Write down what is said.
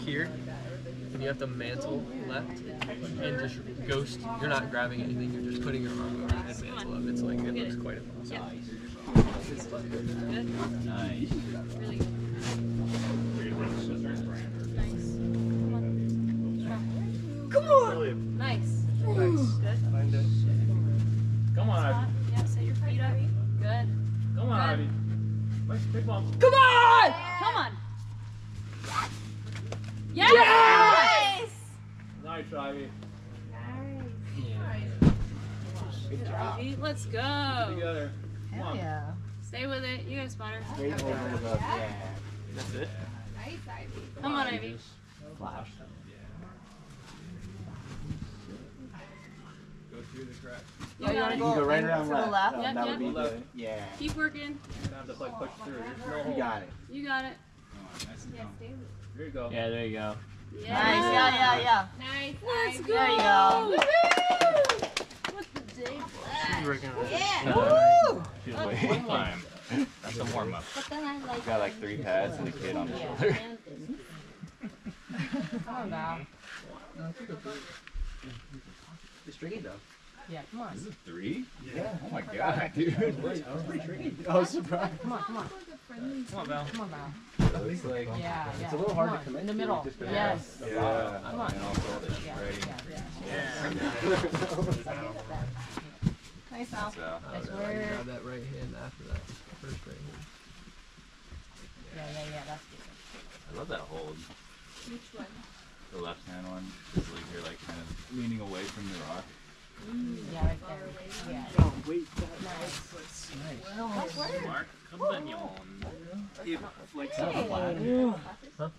here, and you have to mantle left, and just ghost. You're not grabbing anything. You're just putting your arm over and mantle up. It's like it looks quite impossible. It's fun. Good. Nice. Really good. Nice. Come on! Nice. Nice. Good. Find it. Come on, Ivy. Yeah, set your feet up. Good. Come on, Ivy. Nice big bump. Come on! Come on. Yes! Nice, Ivy. Good job. Ivy, let's go. Together. Come Hell on. yeah. Stay with it. You got a spotter. Straight over the yeah. That's it. Come on, Ivy. Flash. Go through the crack. You got it. You go right around to the left. left. Yep, That yep. would be Left. good. Yeah. Keep working. You have to like push through. There's no You hole. got it. You got it. There you go. Yeah, there you go. Yeah. Nice, yeah. Nice. Let's go. There you go. What's the day? She's working on it. Yeah. Woo! She's waiting time. That's a warm up. But then I like. Got like 3 pads and a kid on the shoulder. Come on, Val. It's tricky though. Yeah, come on. Is it 3? Yeah. Oh my god, dude. It's pretty tricky. I was surprised. Come on, come on. Come on, Val. Come on, Val. It looks like. Yeah, yeah. It's a little hard Come to on. commit In the to, middle. just because Yes. of the Yeah. Come on. And also all the Yeah, shredding. Nice, Val. So, Nice Grab work. that right hand after that first right hand. Yeah, that's good. I love that hold. Which one? The left hand one. Just like you're like kind of leaning away from the rock. Yeah, right there. Yeah. Oh, wait. Mark, come on. If like something flat.